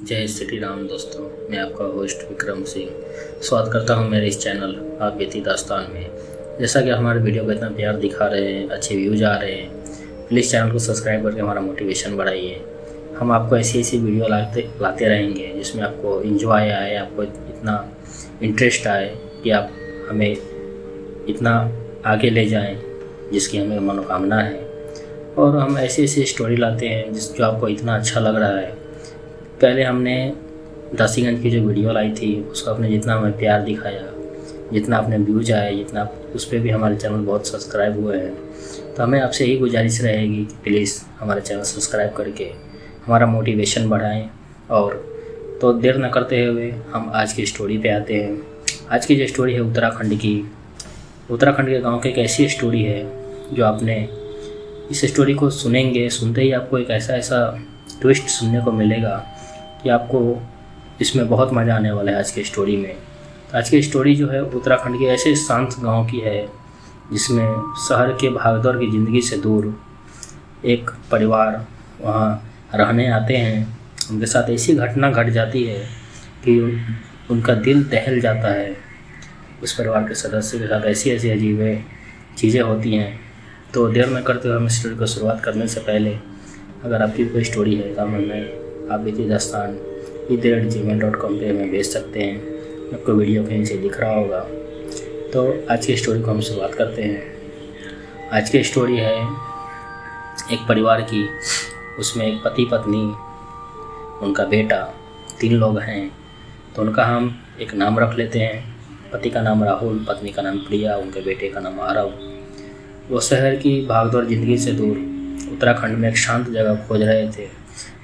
जय श्री राम दोस्तों, मैं आपका होस्ट विक्रम सिंह स्वागत करता हूं मेरे इस चैनल आप बीती दास्तान में। जैसा कि हमारे वीडियो को इतना प्यार दिखा रहे हैं, अच्छे व्यूज आ रहे हैं, प्लीज़ चैनल को सब्सक्राइब करके हमारा मोटिवेशन बढ़ाइए। हम आपको ऐसी वीडियो लाते रहेंगे जिसमें आपको इंजॉय आए, आपको इतना इंटरेस्ट आए कि आप हमें इतना आगे ले जाएँ जिसकी हमें मनोकामना है। और हम ऐसी स्टोरी लाते हैं जो आपको इतना अच्छा लग रहा है। पहले हमने दासीगंज की जो वीडियो लाई थी उसको आपने जितना हमें प्यार दिखाया, जितना आपने व्यूज आए, जितना उस पर भी हमारे चैनल बहुत सब्सक्राइब हुए हैं। तो हमें आपसे यही गुजारिश रहेगी कि प्लीज़ हमारे चैनल सब्सक्राइब करके हमारा मोटिवेशन बढ़ाएं। और तो देर न करते हुए हम आज की स्टोरी पे आते हैं। आज की जो स्टोरी है उत्तराखंड के गाँव की एक ऐसी स्टोरी है जो आपने इस स्टोरी को सुनते ही आपको एक ऐसा ट्विस्ट सुनने को मिलेगा कि आपको इसमें बहुत मज़ा आने वाला है आज की स्टोरी में। आज की स्टोरी जो है उत्तराखंड के ऐसे शांत गांव की है जिसमें शहर के भागदौड़ की ज़िंदगी से दूर एक परिवार वहां रहने आते हैं। उनके साथ ऐसी घटना घट जाती है कि उनका दिल दहल जाता है। उस परिवार के सदस्य के साथ ऐसी अजीब चीज़ें होती हैं। तो देर न करते हुए हम स्टोरी को शुरुआत करने से पहले अगर आपकी कोई स्टोरी है तो हमें आप बीती दास्तान @gmail.com पे हमें भेज सकते हैं। आपको वीडियो कहीं से दिख रहा होगा। तो आज की स्टोरी को हम शुरुआत करते हैं। आज की स्टोरी है एक परिवार की। उसमें एक पति पत्नी, उनका बेटा, 3 लोग हैं। तो उनका हम एक नाम रख लेते हैं। पति का नाम राहुल, पत्नी का नाम प्रिया, उनके बेटे का नाम आरव। वो शहर की भागदौड़ ज़िंदगी से दूर उत्तराखंड में एक शांत जगह खोज रहे थे।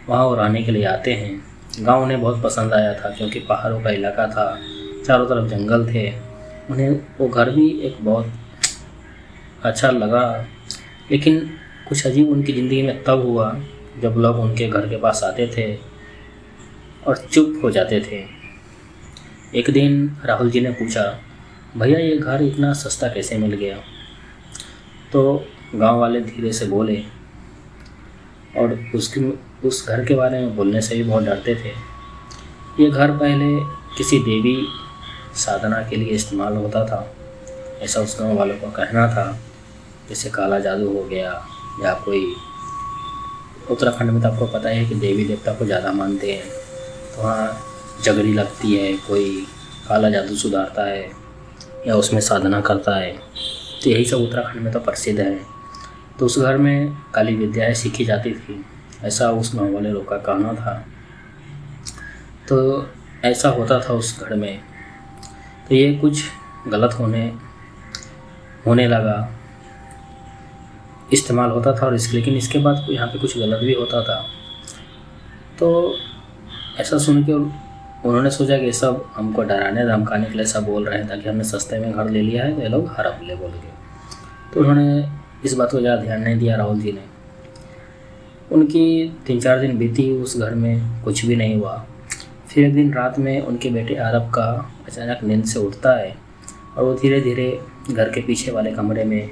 वहाँ वो रहने के लिए आते हैं। गांव उन्हें बहुत पसंद आया था क्योंकि पहाड़ों का इलाका था, चारों तरफ जंगल थे। उन्हें वो घर भी एक बहुत अच्छा लगा। लेकिन कुछ अजीब उनकी ज़िंदगी में तब हुआ जब लोग उनके घर के पास आते थे और चुप हो जाते थे। एक दिन राहुल जी ने पूछा, भैया ये घर इतना सस्ता कैसे मिल गया? तो गांव वाले धीरे से बोले और उस घर के बारे में बोलने से भी बहुत डरते थे। ये घर पहले किसी देवी साधना के लिए इस्तेमाल होता था, ऐसा उस गांव वालों का कहना था। जैसे काला जादू हो गया या कोई, उत्तराखंड में तो आपको पता है कि देवी देवता को ज़्यादा मानते हैं। तो वहाँ जगरी लगती है, कोई काला जादू सुधारता है या उसमें साधना करता है। तो यही सब उत्तराखंड में तो प्रसिद्ध है। तो उस घर में काली विद्याएँ सीखी जाती थी, ऐसा उस गाँव वाले लोग का कहना था। तो ऐसा होता था उस घर में। तो ये कुछ गलत होने लगा, इस्तेमाल होता था और लेकिन इसके बाद यहाँ पे कुछ गलत भी होता था। तो ऐसा सुन के उन्होंने सोचा कि सब हमको डराने धमकाने के लिए सब बोल रहे हैं ताकि हमने सस्ते में घर ले लिया है तो ये लोग हड़प ले बोल के। तो उन्होंने इस बात को ज़्यादा ध्यान नहीं दिया राहुल जी ने। उनकी 3-4 दिन बीती, उस घर में कुछ भी नहीं हुआ। फिर एक दिन रात में उनके बेटे आरव का अचानक नींद से उठता है और वो धीरे धीरे घर के पीछे वाले कमरे में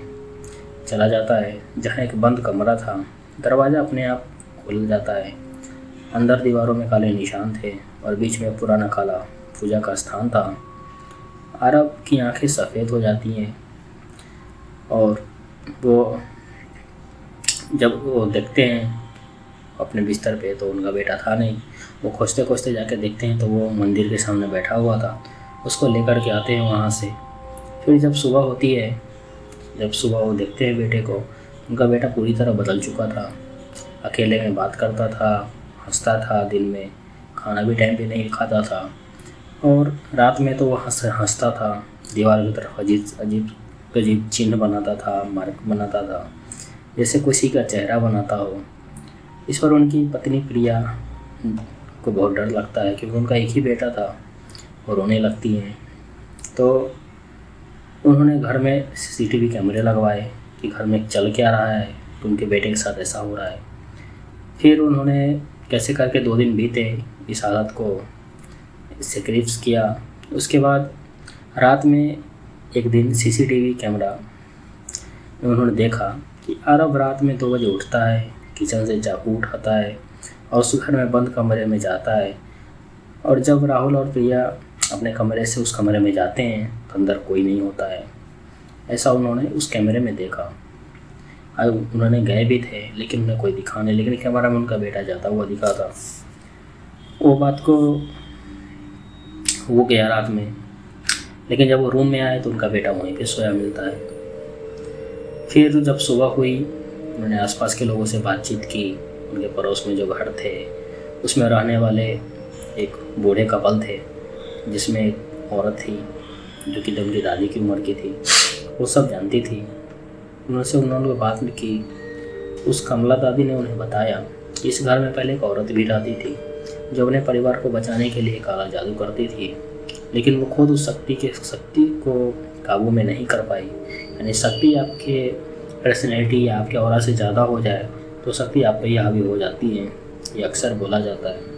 चला जाता है जहाँ एक बंद कमरा था। दरवाज़ा अपने आप खुल जाता है। अंदर दीवारों में काले निशान थे और बीच में पुराना काला पूजा का स्थान था। आरव की आंखें सफ़ेद हो जाती हैं और जब वो देखते हैं अपने बिस्तर पे तो उनका बेटा था नहीं। वो खोजते खोजते जाके देखते हैं तो वो मंदिर के सामने बैठा हुआ था। उसको लेकर के आते हैं वहाँ से। फिर जब सुबह होती है, जब सुबह वो देखते हैं बेटे को, उनका बेटा पूरी तरह बदल चुका था। अकेले में बात करता था, हंसता था, दिन में खाना भी टाइम पे नहीं खाता था और रात में तो वो हंसता था। दीवार की तरफ अजीब चिन्ह बनाता था, मार्क बनाता था, जैसे किसी का चेहरा बनाता हो। इस पर उनकी पत्नी प्रिया को बहुत डर लगता है क्योंकि उनका एक ही बेटा था और रोने लगती हैं। तो उन्होंने घर में CCTV कैमरे लगवाए कि घर में चल क्या रहा है, तो उनके बेटे के साथ ऐसा हो रहा है। फिर उन्होंने कैसे करके 2 दिन बीते, इस हालत को सेक्रिप्स किया। उसके बाद रात में एक दिन CCTV कैमरा में उन्होंने देखा कि आरव रात में 2 बजे उठता है, किचन से चाकू उठाता है और उस घर में बंद कमरे में जाता है और जब राहुल और प्रिया अपने कमरे से उस कमरे में जाते हैं तो अंदर कोई नहीं होता है, ऐसा उन्होंने उस कैमरे में देखा। अब उन्होंने गए भी थे लेकिन उन्हें कोई दिखा नहीं, लेकिन कैमरा में उनका बेटा जाता हुआ दिखा था। वो बात को वो गया रात में, लेकिन जब वो रूम में आए तो उनका बेटा वहीं पे सोया मिलता है। फिर जब सुबह हुई उन्होंने आसपास के लोगों से बातचीत की। उनके पड़ोस में जो घर थे उसमें रहने वाले एक बूढ़े कपल थे, जिसमें एक औरत थी जो कि उनकी दादी की उम्र की थी। वो सब जानती थी। उन्होंने बात की। उस कमला दादी ने उन्हें बताया कि इस घर में पहले एक औरत भी रहती थी जो अपने परिवार को बचाने के लिए काला जादू करती थी, लेकिन वो खुद उस शक्ति को काबू में नहीं कर पाई। यानी शक्ति आपके पर्सनैलिटी या आपके ऑरा से ज़्यादा हो जाए तो शक्ति आप पे ही हावी हो जाती है, ये अक्सर बोला जाता है।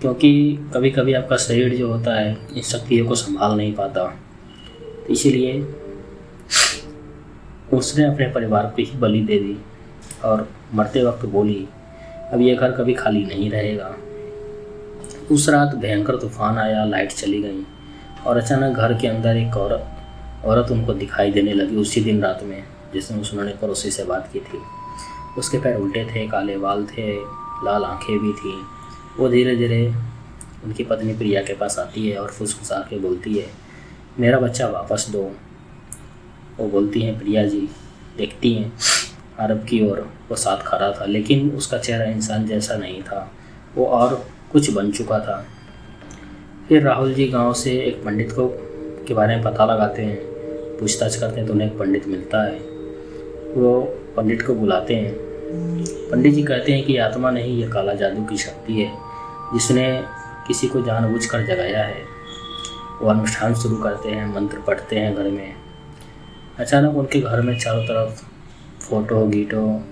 क्योंकि कभी कभी आपका शरीर जो होता है इन शक्तियों को संभाल नहीं पाता, तो इसीलिए उसने अपने परिवार को ही बलि दे दी और मरते वक्त बोली, अब ये घर कभी खाली नहीं रहेगा। उस रात भयंकर तूफान आया, लाइट चली गई और अचानक घर के अंदर एक औरत उनको दिखाई देने लगी उसी दिन रात में, जिसने उन्होंने पड़ोसी से बात की थी। उसके पैर उल्टे थे, काले बाल थे, लाल आंखें भी थी। वो धीरे धीरे उनकी पत्नी प्रिया के पास आती है और फुसफुसा के बोलती है, मेरा बच्चा वापस दो। वो बोलती हैं प्रिया जी, देखती हैं अरब की ओर। वो साथ खड़ा था लेकिन उसका चेहरा इंसान जैसा नहीं था, वो और कुछ बन चुका था। फिर राहुल जी गांव से एक पंडित के बारे में पता लगाते हैं, पूछताछ करते हैं तो उन्हें एक पंडित मिलता है। वो पंडित को बुलाते हैं। पंडित जी कहते हैं कि आत्मा नहीं, ये काला जादू की शक्ति है जिसने किसी को जानबूझकर जगाया है। वो अनुष्ठान शुरू करते हैं, मंत्र पढ़ते हैं घर में। अचानक उनके घर में चारों तरफ फोटो गीटो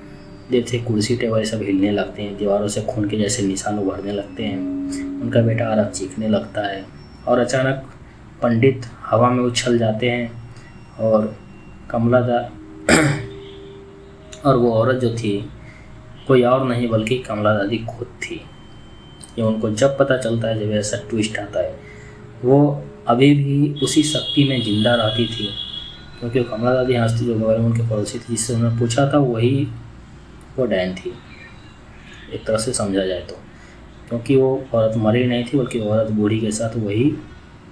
जैसे कुर्सी टेबल सब हिलने लगते हैं, दीवारों से खून के जैसे निशान उभरने लगते हैं। उनका बेटा अरब चीखने लगता है और अचानक पंडित हवा में उछल जाते हैं और और वो औरत जो थी कोई और नहीं बल्कि कमला दादी खुद थी। ये उनको जब पता चलता है, जब ऐसा ट्विस्ट आता है, वो अभी भी उसी शक्ति में जिंदा रहती थी। क्योंकि कमला दादी हंसती जो बगल में उनके पड़ोसी थी जिससे उन्होंने पूछा था, वही वो डैन थी एक तरह से समझा जाए तो। क्योंकि वो औरत मरी नहीं थी बल्कि औरत बूढ़ी के साथ वही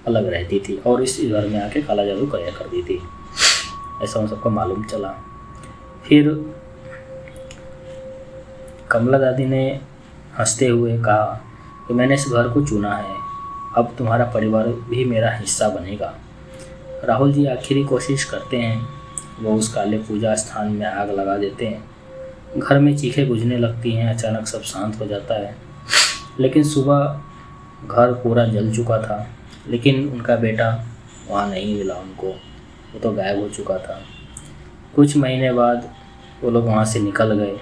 अलग रहती थी और इस घर में आके काला जादू कराया करती थी, ऐसा उन सबको मालूम चला। फिर कमला दादी ने हंसते हुए कहा कि मैंने इस घर को चुना है, अब तुम्हारा परिवार भी मेरा हिस्सा बनेगा। राहुल जी आखिरी कोशिश करते हैं, वो उस काले पूजा स्थान में आग लगा देते हैं। घर में चीखें गूंजने लगती हैं, अचानक सब शांत हो जाता है। लेकिन सुबह घर पूरा जल चुका था, लेकिन उनका बेटा वहाँ नहीं मिला उनको, वो तो गायब हो चुका था। कुछ महीने बाद वो लोग वहाँ से निकल गए।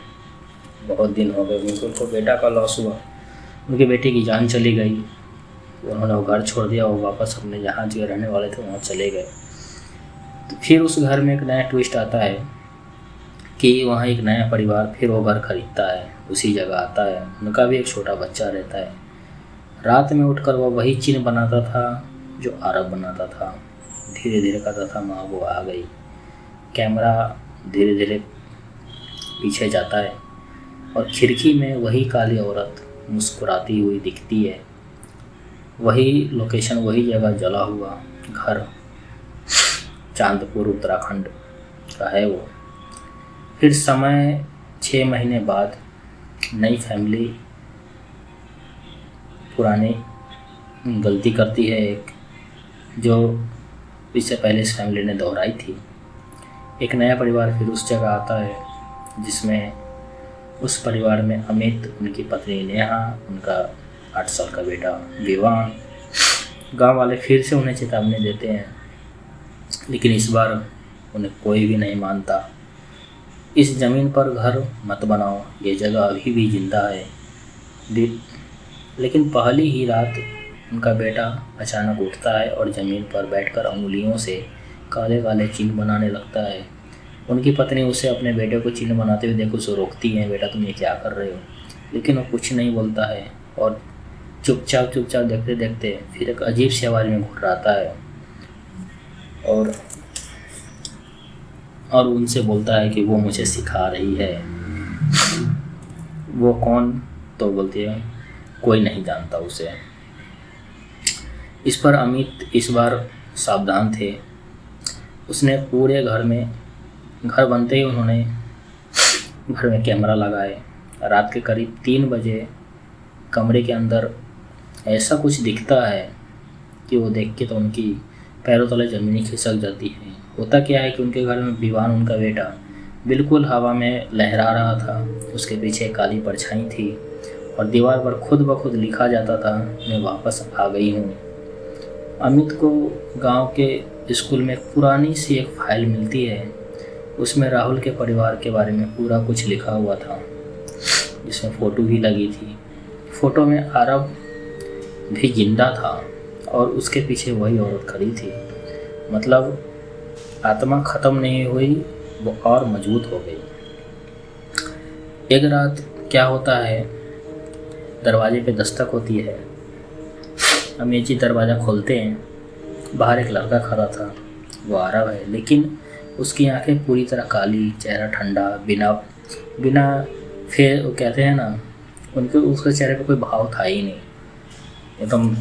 बहुत दिन हो गए उनको बेटा का लॉस हुआ, उनके बेटे की जान चली गई। उन्होंने वो घर छोड़ दिया, वो वापस अपने जहाँ जगह रहने वाले थे वहाँ चले गए। तो फिर उस घर में एक नया ट्विस्ट आता है कि वहाँ एक नया परिवार फिर वो घर खरीदता है, उसी जगह आता है। उनका भी एक छोटा बच्चा रहता है। रात में उठकर वो वही चिन्ह बनाता था जो अरब बनाता था। धीरे धीरे कहता था, माँ वो आ गई। कैमरा धीरे धीरे पीछे जाता है और खिड़की में वही काली औरत मुस्कुराती हुई दिखती है। वही लोकेशन, वही जगह, जला हुआ घर, चांदपुर उत्तराखंड का है वो। फिर समय 6 महीने बाद नई फैमिली पुरानी गलती करती है एक, जो इससे पहले इस फैमिली ने दोहराई थी। एक नया परिवार फिर उस जगह आता है जिसमें उस परिवार में अमित, उनकी पत्नी नेहा, उनका 8 साल का बेटा विवान। गांव वाले फिर से उन्हें चेतावनी देते हैं, लेकिन इस बार उन्हें कोई भी नहीं मानता। इस ज़मीन पर घर मत बनाओ, ये जगह अभी भी जिंदा है। लेकिन पहली ही रात उनका बेटा अचानक उठता है और ज़मीन पर बैठकर अंगुलियों से काले काले चिन्ह बनाने लगता है। उनकी पत्नी उसे अपने बेटे को चिन्ह बनाते हुए देख उसे रोकती है, बेटा तुम ये क्या कर रहे हो? लेकिन वो कुछ नहीं बोलता है और चुपचाप चुपचाप देखते देखते फिर एक अजीब सी आवाज़ में घुर्राता है और उनसे बोलता है कि वो मुझे सिखा रही है। वो कौन? तो बोलती है कोई नहीं जानता उसे। इस पर अमित इस बार सावधान थे। उसने पूरे घर बनते ही उन्होंने घर में कैमरा लगाए। रात के करीब 3 बजे कमरे के अंदर ऐसा कुछ दिखता है कि वो देख के तो उनकी पैरों तले ज़मीन खिसक जाती है। होता क्या है कि उनके घर में विवान, उनका बेटा, बिल्कुल हवा में लहरा रहा था। उसके पीछे काली परछाई थी और दीवार पर खुद ब खुद लिखा जाता था, मैं वापस आ गई हूँ। अमित को गांव के स्कूल में पुरानी सी एक फाइल मिलती है। उसमें राहुल के परिवार के बारे में पूरा कुछ लिखा हुआ था, जिसमें फ़ोटो भी लगी थी। फ़ोटो में आरव भी जिंदा था और उसके पीछे वही औरत खड़ी थी। मतलब आत्मा ख़त्म नहीं हुई, वो और मजबूत हो गई। एक रात क्या होता है, दरवाजे पे दस्तक होती है। अमित जी दरवाज़ा खोलते हैं। बाहर एक लड़का खड़ा था, वो आरव है, लेकिन उसकी आंखें पूरी तरह काली, चेहरा ठंडा, बिना फिर वो कहते हैं ना, उसके चेहरे पे कोई भाव था ही नहीं। एकदम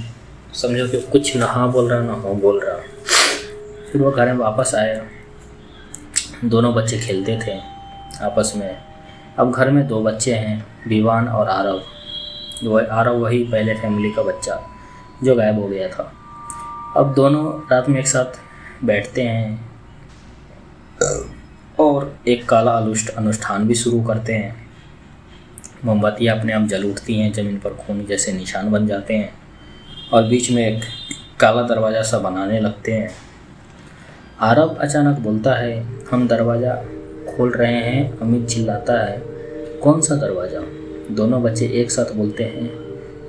समझो कि कुछ ना हाँ बोल रहा ना हो बोल रहा। फिर वो घर में वापस आया। दोनों बच्चे खेलते थे आपस में। अब घर में 2 बच्चे हैं, विवान और आरव। आरव वही पहले फैमिली का बच्चा जो गायब हो गया था। अब दोनों रात में एक साथ बैठते हैं और एक काला अनुष्ठान भी शुरू करते हैं। मोमबत्तियाँ अपने आप जल उठती हैं, ज़मीन पर खून जैसे निशान बन जाते हैं और बीच में एक काला दरवाज़ा सा बनाने लगते हैं। आरव अचानक बोलता है, हम दरवाज़ा खोल रहे हैं। अमित चिल्लाता है, कौन सा दरवाज़ा? दोनों बच्चे एक साथ बोलते हैं,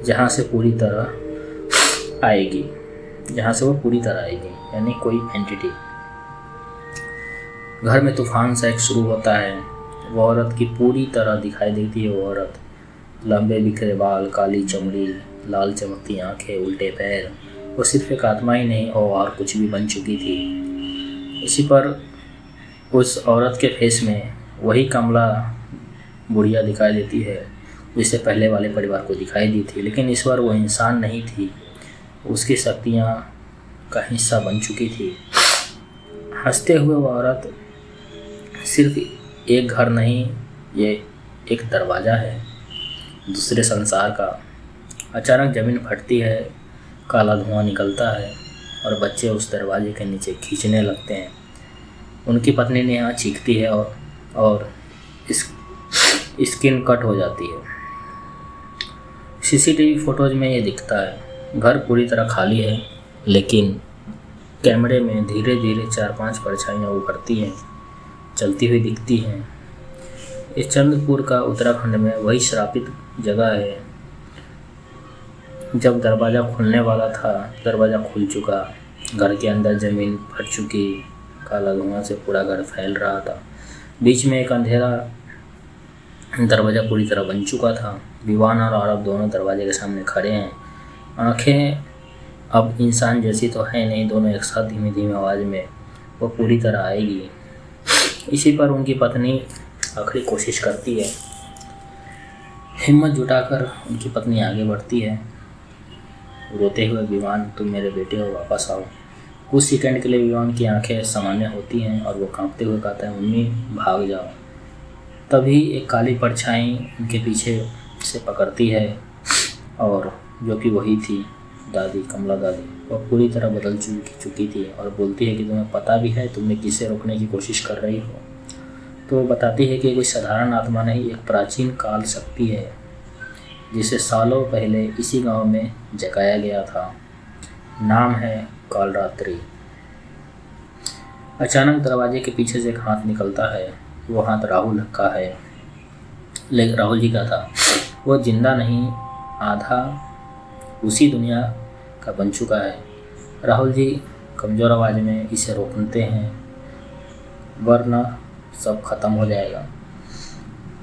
जहाँ से वो पूरी तरह आएगी, यानी कोई एंटिटी। घर में तूफान सा एक शुरू होता है। वो औरत की पूरी तरह दिखाई देती है। वो औरत, लंबे बिखरे बाल, काली चमड़ी, लाल चमकती आंखें, उल्टे पैर। वो सिर्फ एक आत्मा ही नहीं और कुछ भी बन चुकी थी। इसी पर उस औरत के फेस में वही कमला बुढ़िया दिखाई देती है जिससे पहले वाले परिवार को दिखाई दी थी, लेकिन इस बार वो इंसान नहीं थी, उसकी शक्तियाँ का हिस्सा बन चुकी थी। हंसते हुए वो औरत, सिर्फ एक घर नहीं, ये एक दरवाज़ा है दूसरे संसार का। अचानक ज़मीन फटती है, काला धुआं निकलता है और बच्चे उस दरवाजे के नीचे खींचने लगते हैं। उनकी पत्नी ने यहाँ चीखती है और स्किन कट हो जाती है। सीसीटीवी फुटेज में ये दिखता है। घर पूरी तरह खाली है, लेकिन कैमरे में धीरे धीरे 4-5 परछाइयाँ उभरती हैं, चलती हुई दिखती हैं। इस चंद्रपुर का उत्तराखंड में वही श्रापित जगह है। जब दरवाज़ा खुलने वाला था, दरवाज़ा खुल चुका। घर के अंदर ज़मीन फट चुकी, काला धुआं से पूरा घर फैल रहा था। बीच में एक अंधेरा दरवाज़ा पूरी तरह बन चुका था। विवान और आरव दोनों दरवाजे के सामने खड़े हैं। आंखें अब इंसान जैसी तो है नहीं, दोनों एक साथ धीमी धीमी आवाज़ में, वो पूरी तरह आएगी। इसी पर उनकी पत्नी आखिरी कोशिश करती है। हिम्मत जुटाकर उनकी पत्नी आगे बढ़ती है, रोते हुए, विवान तुम मेरे बेटे हो, वापस आओ। कुछ सेकंड के लिए विवान की आंखें सामान्य होती हैं और वो कांपते हुए कहता है, मम्मी भाग जाओ। तभी एक काली परछाई उनके पीछे से पकड़ती है और जो कि वही थी दादी, कमला दादी। वह पूरी तरह बदल चुकी थी और बोलती है कि तुम्हें पता भी है तुमने किसे रोकने की कोशिश कर रही हो। तो बताती है कि कोई साधारण आत्मा नहीं, एक प्राचीन काल शक्ति है जिसे सालों पहले इसी गांव में जगाया गया था। नाम है कालरात्रि। अचानक दरवाजे के पीछे से एक हाथ निकलता है। वो हाथ राहुल का है, लेकिन राहुल जी का था। वो जिंदा नहीं, आधा उसी दुनिया का बन चुका है। राहुल जी कमज़ोर आवाज़ में इसे रोकते हैं, वरना सब खत्म हो जाएगा।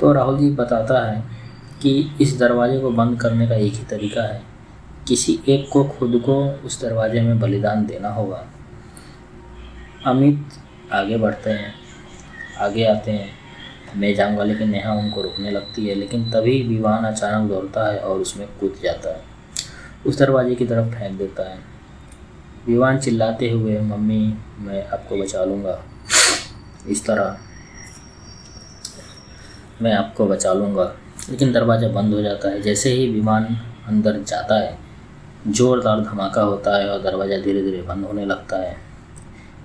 तो राहुल जी बताता है कि इस दरवाजे को बंद करने का एक ही तरीका है, किसी एक को खुद को उस दरवाजे में बलिदान देना होगा। अमित आगे बढ़ते हैं, आगे आते हैं, मैं जाऊंगा, लेकिन नेहा उनको रोकने लगती है। लेकिन तभी विवान अचानक दौड़ता है और उसमें कूद जाता है, उस दरवाजे की तरफ फेंक देता है। विवान चिल्लाते हुए, मम्मी मैं आपको बचा लूँगा, इस तरह मैं आपको बचा लूँगा। लेकिन दरवाज़ा बंद हो जाता है। जैसे ही विमान अंदर जाता है, ज़ोरदार धमाका होता है और दरवाज़ा धीरे धीरे बंद होने लगता है।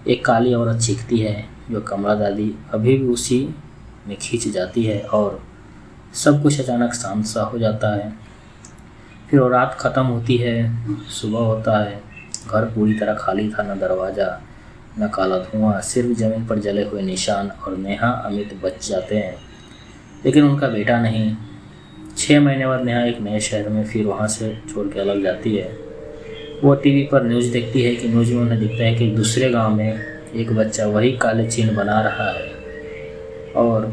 एक काली औरत चीखती है, जो कमला दादी अभी भी उसी में खींच जाती है और सब कुछ अचानक शांत सा हो जाता है। फिर वो रात ख़त्म होती है, सुबह होता है। घर पूरी तरह खाली था, न दरवाज़ा न काला धुआं, सिर्फ ज़मीन पर जले हुए निशान। और नेहा अमित बच जाते हैं, लेकिन उनका बेटा नहीं। 6 महीने बाद नेहा एक नए शहर में फिर वहाँ से छोड़ के अलग जाती है। वो टीवी पर न्यूज़ देखती है कि न्यूज़ में उन्हें दिखता है कि दूसरे गांव में एक बच्चा वही काले चिन्ह बना रहा है, और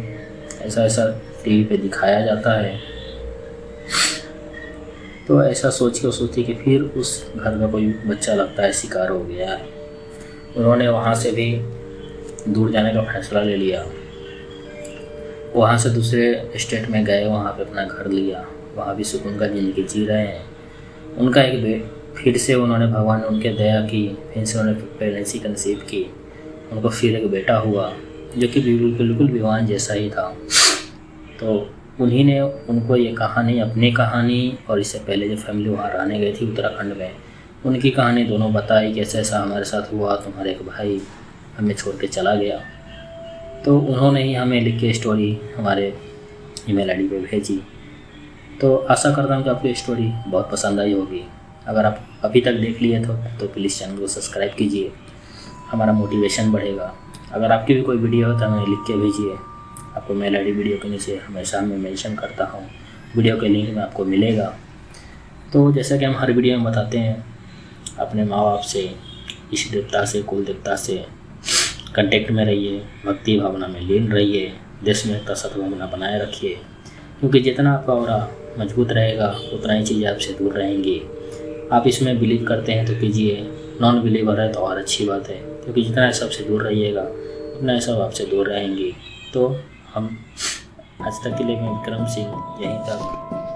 ऐसा टीवी पे दिखाया जाता है। तो ऐसा सोचती कि फिर उस घर का कोई बच्चा लगता है शिकार हो गया है। उन्होंने वहाँ से भी दूर जाने का फैसला ले लिया। वहाँ से दूसरे स्टेट में गए, वहाँ पे अपना घर लिया, वहाँ भी सुकून का ज़िंदगी जी रहे हैं। उनका फिर से उन्होंने, भगवान ने उनके दया की, फिर से उन्होंने प्रेगनेंसी कंसीव की। उनको फिर एक बेटा हुआ, जो कि बिल्कुल विवान जैसा ही था। तो उन्हीं ने उनको ये कहानी, अपनी कहानी और इससे पहले जो फैमिली वहाँ रहने गई थी उत्तराखंड में, उनकी कहानी दोनों बताई कि ऐसा हमारे साथ हुआ, तुम्हारे एक भाई हमें छोड़ के चला गया। तो उन्होंने ही हमें लिख के स्टोरी हमारे ईमेल आईडी पे भेजी। तो आशा करता हूँ कि आपको स्टोरी बहुत पसंद आई होगी। अगर आप अभी तक देख लिए तो प्लीज़ चैनल को सब्सक्राइब कीजिए, हमारा मोटिवेशन बढ़ेगा। अगर आपकी भी कोई वीडियो हो तो हमें लिख के भेजिए। आपको मेल आईडी वीडियो के नीचे हमेशा मैं मेंशन करता हूँ, वीडियो के लिंक में आपको मिलेगा। तो जैसा कि हम हर वीडियो में बताते हैं, अपने माँ बाप से, इष्ट देवता से, कुल देवता से कांटेक्ट में रहिए, भक्ति भावना में लीन रहिए, देश में एकता सद्भावना बनाए रखिए, क्योंकि जितना आपका ऑरा मजबूत रहेगा उतना ही चीज़ें आपसे दूर रहेंगी। आप इसमें बिलीव करते हैं तो कीजिए, नॉन बिलीवर है तो और अच्छी बात है, क्योंकि जितना ये सबसे दूर रहिएगा उतना ये सब आपसे दूर रहेंगी। तो हम आज तक के लिए, मैं विक्रम सिंह, यहीं तक।